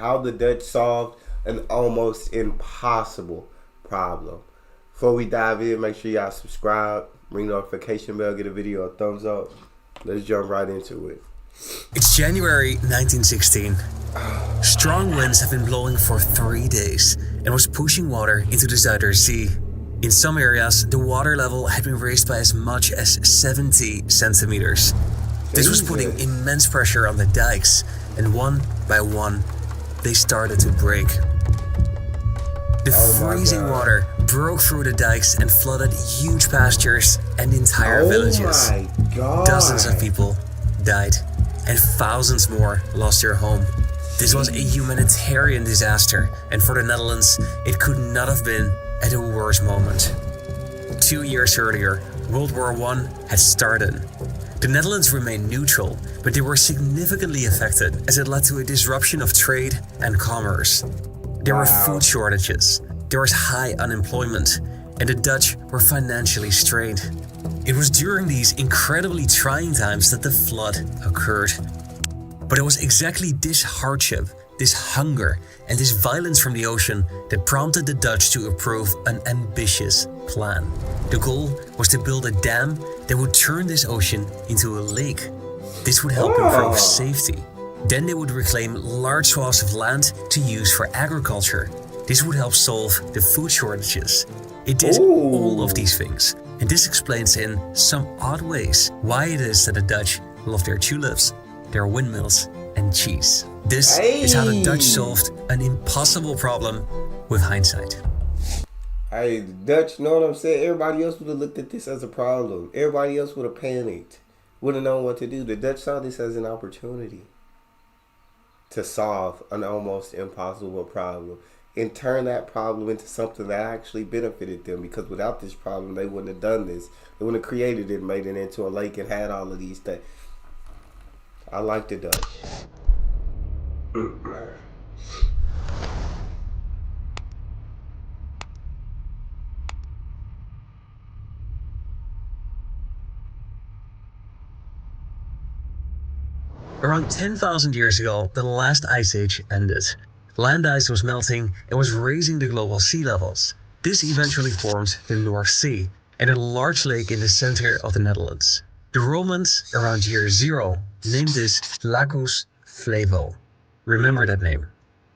how the Dutch solved an almost impossible problem. Before we dive in, make sure y'all subscribe, ring the notification bell, get a video a thumbs up. Let's jump right into it. It's January 1916. Strong winds have been blowing for 3 days and was pushing water into the Zuiderzee. In some areas, the water level had been raised by as much as 70 centimeters. This was putting immense pressure on the dikes, and one by one, they started to break. The freezing water broke through the dikes and flooded huge pastures and entire villages. My God. Dozens of people died, and thousands more lost their home. This was a humanitarian disaster, and for the Netherlands, it could not have been at a worse moment. 2 years earlier, World War I had started. The Netherlands remained neutral, but they were significantly affected as it led to a disruption of trade and commerce. There were food shortages, there was high unemployment, and the Dutch were financially strained. It was during these incredibly trying times that the flood occurred. But it was exactly this hardship, this hunger, and this violence from the ocean that prompted the Dutch to approve an ambitious plan. The goal was to build a dam that would turn this ocean into a lake. This would help improve safety. Then they would reclaim large swaths of land to use for agriculture. This would help solve the food shortages. It did all of these things, and this explains in some odd ways why it is that the Dutch love their tulips, their windmills, and cheese. This is how the Dutch solved an impossible problem with hindsight. Hey, the Dutch, know what I'm saying? Everybody else would have looked at this as a problem. Everybody else would have panicked, would have known what to do. The Dutch saw this as an opportunity to solve an almost impossible problem and turn that problem into something that actually benefited them, because without this problem, they wouldn't have done this. They wouldn't have created it, made it into a lake, and had all of these things. I like the Dutch. Around 10,000 years ago, the last ice age ended. Land ice was melting and was raising the global sea levels. This eventually formed the North Sea and a large lake in the center of the Netherlands. The Romans, around year 0, named this Lacus Flevo. Remember that name.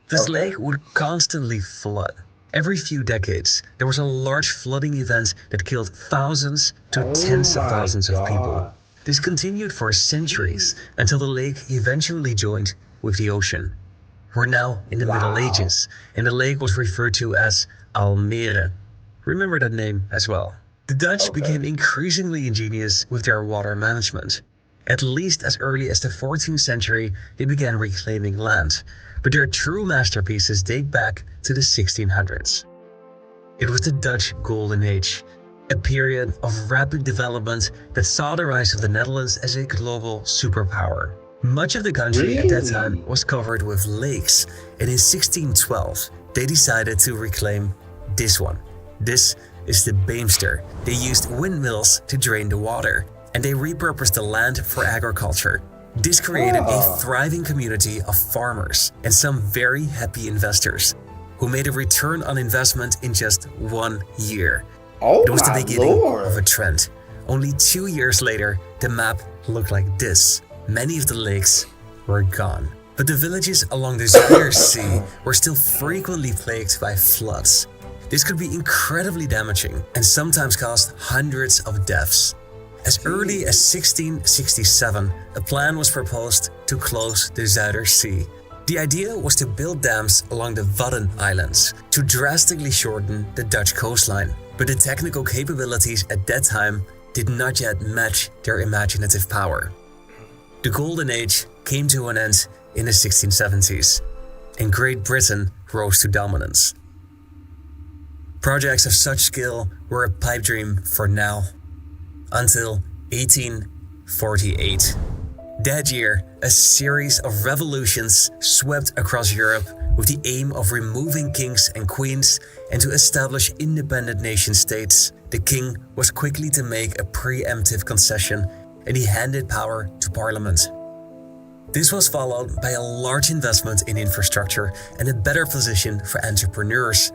This lake would constantly flood. Every few decades, there was a large flooding event that killed thousands to tens of thousands of people. This continued for centuries until the lake eventually joined with the ocean. We're now in the Middle Ages, and the lake was referred to as Almere. Remember that name as well. The Dutch became increasingly ingenious with their water management. At least as early as the 14th century, they began reclaiming land, but their true masterpieces date back to the 1600s. It was the Dutch Golden Age, a period of rapid development that saw the rise of the Netherlands as a global superpower. Much of the country at that time was covered with lakes, and in 1612, they decided to reclaim this one. This is the Beemster. They used windmills to drain the water, and they repurposed the land for agriculture. This created a thriving community of farmers and some very happy investors who made a return on investment in just 1 year. It was the beginning of a trend. Only 2 years later, the map looked like this. Many of the lakes were gone, but the villages along the Zuiderzee were still frequently plagued by floods. This could be incredibly damaging and sometimes caused hundreds of deaths. As early as 1667, a plan was proposed to close the Zuiderzee. The idea was to build dams along the Wadden Islands to drastically shorten the Dutch coastline, but the technical capabilities at that time did not yet match their imaginative power. The Golden Age came to an end in the 1670s, and Great Britain rose to dominance. Projects of such scale were a pipe dream for now, until 1848. That year, a series of revolutions swept across Europe with the aim of removing kings and queens and to establish independent nation-states. The king was quickly to make a preemptive concession, and he handed power to Parliament. This was followed by a large investment in infrastructure and a better position for entrepreneurs.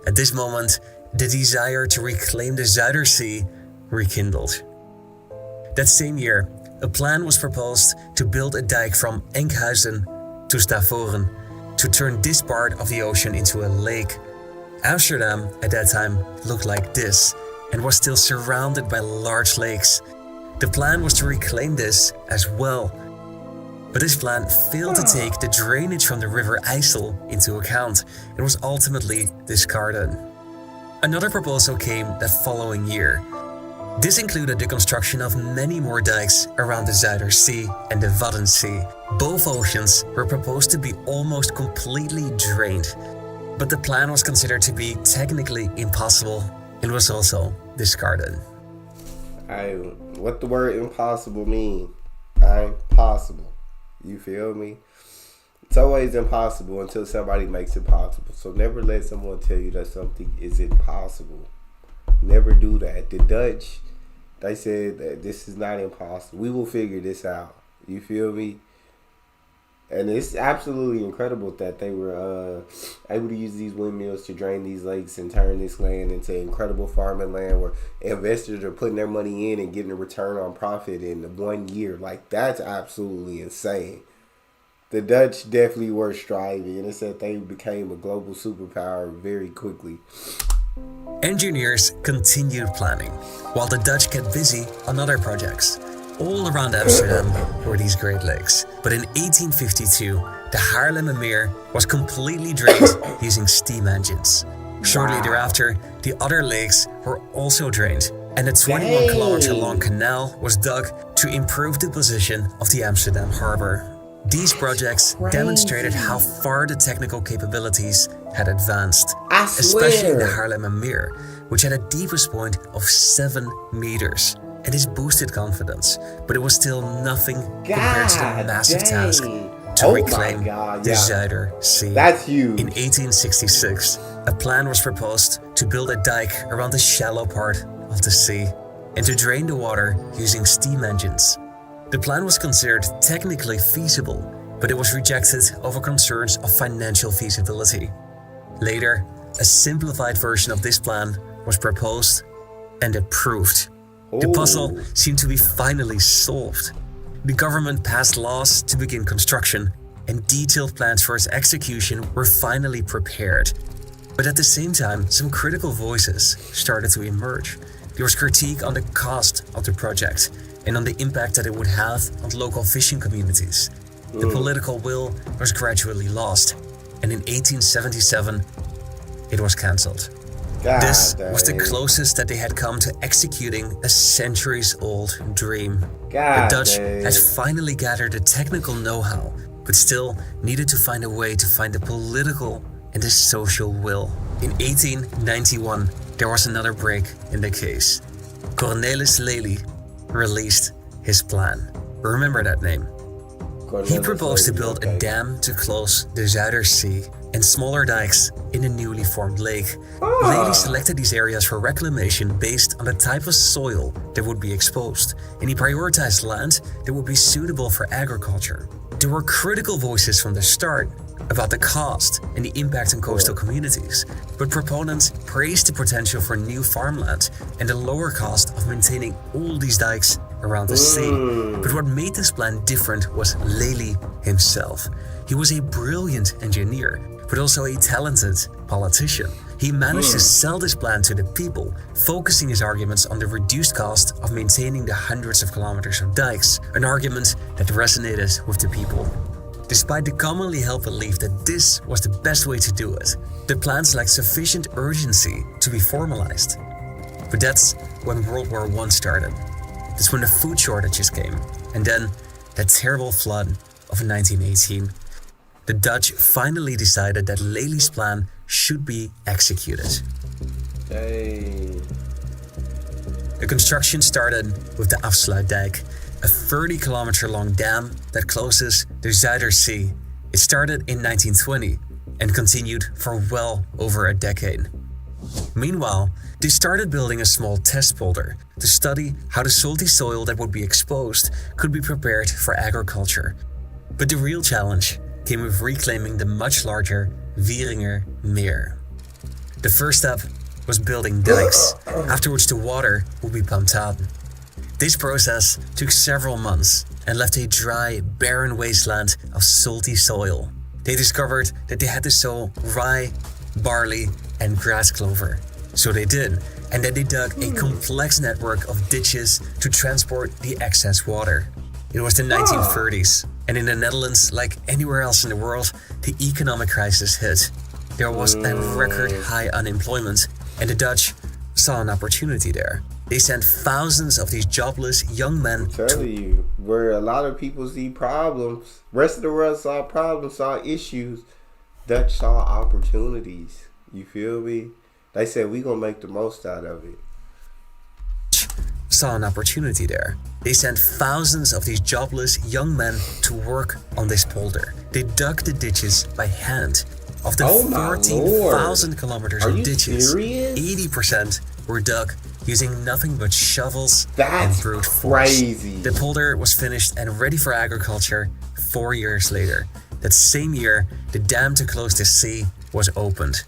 At this moment, the desire to reclaim the Zuiderzee rekindled. That same year, a plan was proposed to build a dike from Enkhuizen to Stavoren to turn this part of the ocean into a lake. Amsterdam at that time looked like this and was still surrounded by large lakes. The plan was to reclaim this as well. But this plan failed to take the drainage from the river IJssel into account and was ultimately discarded. Another proposal came that following year. This included the construction of many more dikes around the Zuiderzee and the Waddenzee. Both oceans were proposed to be almost completely drained, but the plan was considered to be technically impossible and was also discarded. What the word impossible mean? Impossible. You feel me? It's always impossible until somebody makes it possible. So never let someone tell you that something is impossible. Never do that. The Dutch, they said that this is not impossible. We will figure this out. You feel me? And it's absolutely incredible that they were able to use these windmills to drain these lakes and turn this land into incredible farming land where investors are putting their money in and getting a return on profit in 1 year. Like, that's absolutely insane. The Dutch definitely were striving, and it said they became a global superpower very quickly. Engineers continued planning, while the Dutch kept busy on other projects. All around Amsterdam were these Great Lakes. But in 1852, the Haarlemmermeer was completely drained using steam engines. Shortly thereafter, the other lakes were also drained, and a 21-kilometer long canal was dug to improve the position of the Amsterdam harbor. These projects demonstrated how far the technical capabilities had advanced, especially the Haarlemmermeer, which had a deepest point of 7 meters. And this boosted confidence, but it was still nothing compared to the massive task to reclaim the Zuiderzee. That's huge. In 1866, a plan was proposed to build a dike around the shallow part of the sea and to drain the water using steam engines. The plan was considered technically feasible, but it was rejected over concerns of financial feasibility. Later, a simplified version of this plan was proposed and approved. The puzzle seemed to be finally solved. The government passed laws to begin construction, and detailed plans for its execution were finally prepared. But at the same time, some critical voices started to emerge. There was critique on the cost of the project and on the impact that it would have on local fishing communities. The political will was gradually lost, and in 1877, it was cancelled. This was the closest that they had come to executing a centuries-old dream. The Dutch had finally gathered the technical know-how, but still needed to find a way to find the political and the social will. In 1891, there was another break in the case. Cornelis Lely released his plan. Remember that name. He proposed to build a dam to close the Zuiderzee and smaller dikes in a newly formed lake. Lely selected these areas for reclamation based on the type of soil that would be exposed, and he prioritized land that would be suitable for agriculture. There were critical voices from the start about the cost and the impact on coastal communities, but proponents praised the potential for new farmland and the lower cost of maintaining all these dikes around the sea. But what made this plan different was Lely himself. He was a brilliant engineer, but also a talented politician. He managed to sell this plan to the people, focusing his arguments on the reduced cost of maintaining the hundreds of kilometers of dikes, an argument that resonated with the people. Despite the commonly held belief that this was the best way to do it, the plans lacked sufficient urgency to be formalized. But that's when World War I started. That's when the food shortages came, and then that terrible flood of 1918. The Dutch finally decided that Lely's plan should be executed. The construction started with the Afsluitdijk, a 30-kilometer long dam that closes the Zuiderzee. It started in 1920 and continued for well over a decade. Meanwhile, they started building a small test polder to study how the salty soil that would be exposed could be prepared for agriculture. But the real challenge came with reclaiming the much larger Wieringer Meer. The first step was building dikes, after which the water would be pumped out. This process took several months and left a dry, barren wasteland of salty soil. They discovered that they had to sow rye, barley, and grass clover. So they did, and then they dug a complex network of ditches to transport the excess water. It was the 1930s, and in the Netherlands, like anywhere else in the world, the economic crisis hit. There was a record high unemployment, and the Dutch saw an opportunity there. They sent thousands of these jobless young men Tell you, where a lot of people see problems, rest of the world saw problems, saw issues, Dutch saw opportunities. You feel me? They said, we gonna make the most out of it. saw an opportunity there. They sent thousands of these jobless young men to work on this polder. They dug the ditches by hand. Of the 14,000 kilometers of ditches, serious? 80% were dug using nothing but shovels That's and brute force. crazy. The polder was finished and ready for agriculture 4 years later. That same year, the dam to close the sea was opened.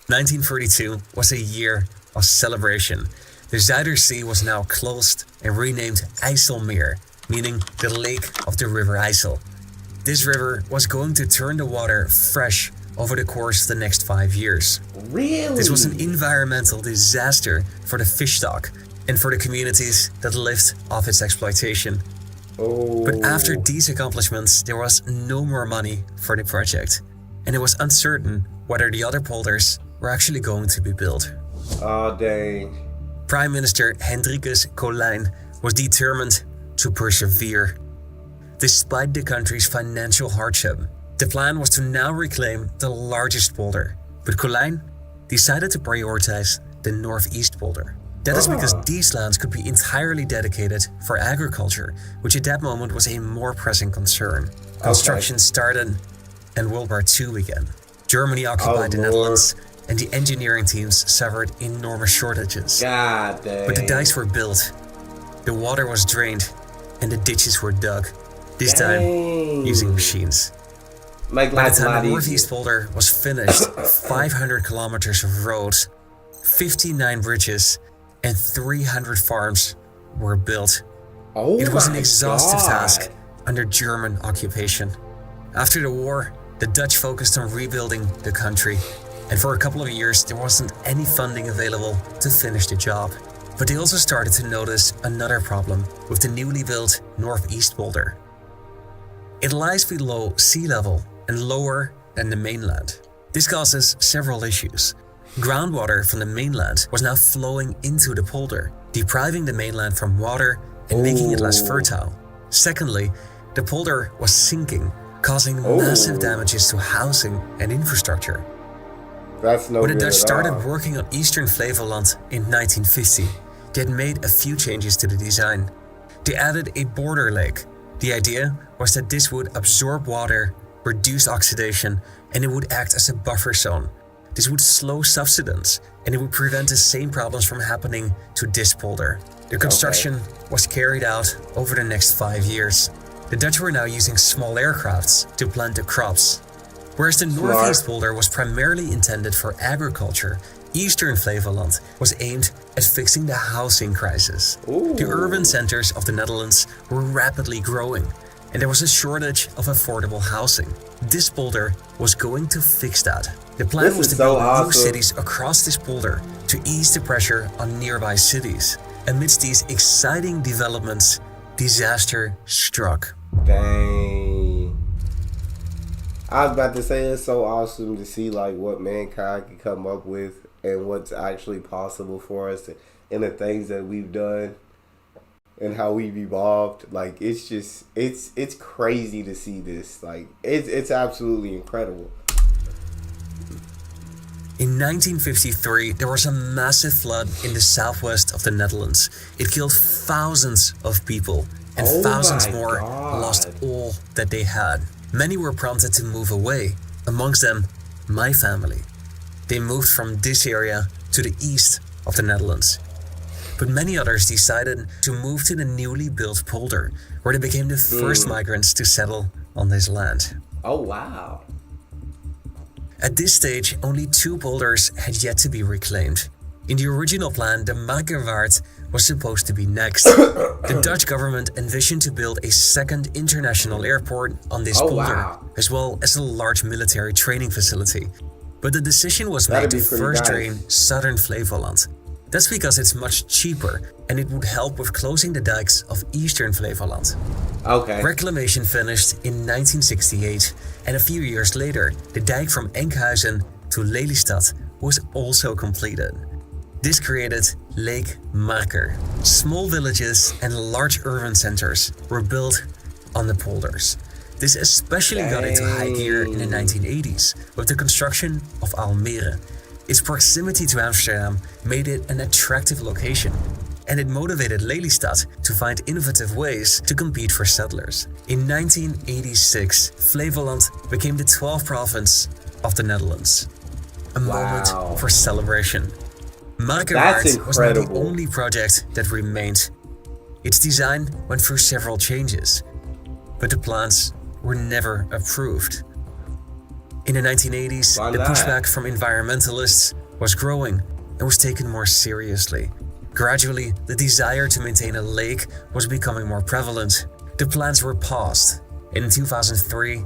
1942 was a year of celebration. The Zuiderzee was now closed and renamed IJsselmeer, meaning the lake of the River IJssel. This river was going to turn the water fresh over the course of the next 5 years. Really? This was an environmental disaster for the fish stock and for the communities that lived off its exploitation. Oh. But after these accomplishments, there was no more money for the project, and it was uncertain whether the other polders were actually going to be built. Oh, dang. Prime Minister Hendrikus Colijn was determined to persevere. Despite the country's financial hardship, the plan was to now reclaim the largest polder, but Colijn decided to prioritize the northeast polder. That is because these lands could be entirely dedicated for agriculture, which at that moment was a more pressing concern. Construction started and World War II began. Germany occupied the Netherlands, and the engineering teams suffered enormous shortages. God dang. But the dikes were built, the water was drained, and the ditches were dug, this time using machines. By the time the Northeast Polder was finished, 500 kilometers of roads, 59 bridges, and 300 farms were built. It was an exhaustive task under German occupation. After the war, the Dutch focused on rebuilding the country, and for a couple of years there wasn't any funding available to finish the job. But they also started to notice another problem with the newly built Northeast Polder. It lies below sea level and lower than the mainland. This causes several issues. Groundwater from the mainland was now flowing into the polder, depriving the mainland from water and making it less fertile. Secondly, the polder was sinking, causing massive damages to housing and infrastructure. That's no When the good Dutch at started all. working on eastern Flevoland in 1950, they had made a few changes to the design. They added a border lake. The idea was that this would absorb water, reduce oxidation, and it would act as a buffer zone. This would slow subsidence, and it would prevent the same problems from happening to this polder. The construction was carried out over the next 5 years. The Dutch were now using small aircrafts to plant the crops. Whereas the Northeast Polder was primarily intended for agriculture, Eastern Flevoland was aimed at fixing the housing crisis. The urban centers of the Netherlands were rapidly growing, and there was a shortage of affordable housing. This polder was going to fix that. The plan was to build new cities across this polder to ease the pressure on nearby cities. Amidst these exciting developments, disaster struck. Dang. I was about to say, it's so awesome to see like what mankind can come up with and what's actually possible for us and the things that we've done and how we've evolved. Like it's just it's crazy to see this. Like it's absolutely incredible. In 1953, there was a massive flood in the southwest of the Netherlands. It killed thousands of people, and thousands more lost all that they had. Many were prompted to move away, amongst them my family. They moved from this area to the east of the Netherlands. But many others decided to move to the newly built polder, where they became the first migrants to settle on this land. Oh wow. At this stage, only 2 polders had yet to be reclaimed. In the original plan, the Makerwaard was supposed to be next. The Dutch government envisioned to build a second international airport on this Oh polder, wow. as well as a large military training facility. But the decision was That'd made be to pretty first nice. drain southern Flevoland. That's because it's much cheaper and it would help with closing the dikes of eastern Flevoland. Okay. Reclamation finished in 1968, and a few years later, the dike from Enkhuizen to Lelystad was also completed. This created Lake Marker. Small villages and large urban centers were built on the polders. This especially got into high gear in the 1980s with the construction of Almere. Its proximity to Amsterdam made it an attractive location, and it motivated Lelystad to find innovative ways to compete for settlers. In 1986, Flevoland became the 12th province of the Netherlands. A moment Wow. for celebration. That's Makerwaard was not the incredible. only project that remained. Its design went through several changes, but the plans were never approved. In the 1980s, Why the not? pushback from environmentalists was growing and was taken more seriously. Gradually, the desire to maintain a lake was becoming more prevalent. The plans were paused, and in 2003,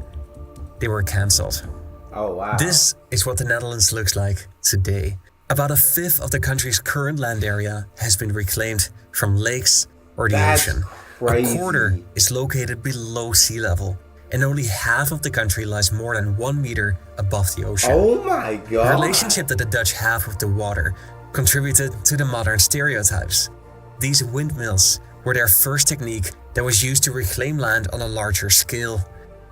they were cancelled. Oh wow. This is what the Netherlands looks like today. About a fifth of the country's current land area has been reclaimed from lakes or the That's ocean. crazy. A quarter is located below sea level, and only half of the country lies more than 1 meter above the ocean. Oh my The god. relationship that the Dutch have with the water contributed to the modern stereotypes. These windmills were their first technique that was used to reclaim land on a larger scale.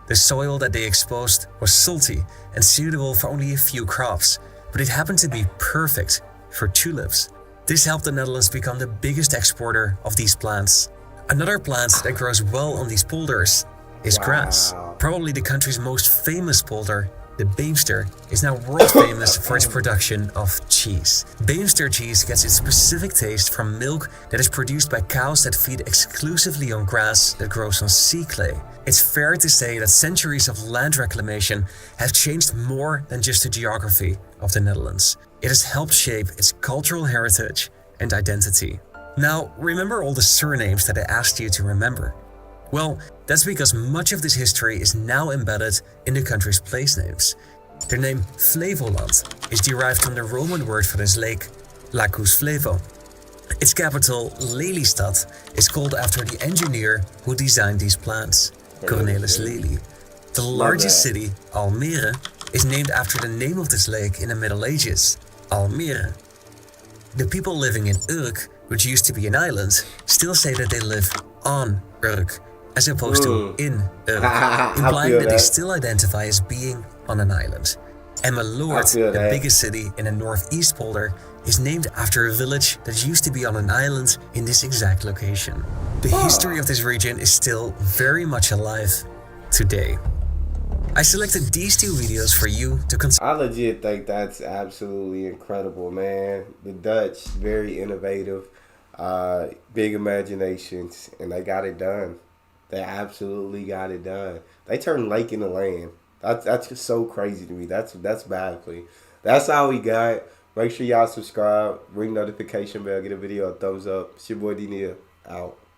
The soil that they exposed was salty and suitable for only a few crops, but it happened to be perfect for tulips. This helped the Netherlands become the biggest exporter of these plants. Another plant that grows well on these polders is grass. Wow. Probably the country's most famous polder, the Beemster, is now world famous for its production of cheese. Beemster cheese gets its specific taste from milk that is produced by cows that feed exclusively on grass that grows on sea clay. It's fair to say that centuries of land reclamation have changed more than just the geography of the Netherlands. It has helped shape its cultural heritage and identity. Now, remember all the surnames that I asked you to remember? Well, that's because much of this history is now embedded in the country's place names. The name Flevoland is derived from the Roman word for this lake, Lacus Flevo. Its capital, Lelystad, is called after the engineer who designed these plans, Cornelis Lely. The largest city, Almere, is named after the name of this lake in the Middle Ages, Almere. The people living in Urk, which used to be an island, still say that they live on Urk, as opposed to in Urk, implying that they still identify as being on an island. Emmeloord, the biggest city in the northeast polder, is named after a village that used to be on an island in this exact location. The history of this region is still very much alive today. I selected these 2 videos for you to consider. I legit think that's absolutely incredible, man. The Dutch, very innovative, big imaginations, and they got it done. They absolutely got it done. They turned lake into land. That's just so crazy to me. That's badly. That's all we got. Make sure y'all subscribe, ring notification bell, get a video a thumbs up. It's your boy D-Neil, out.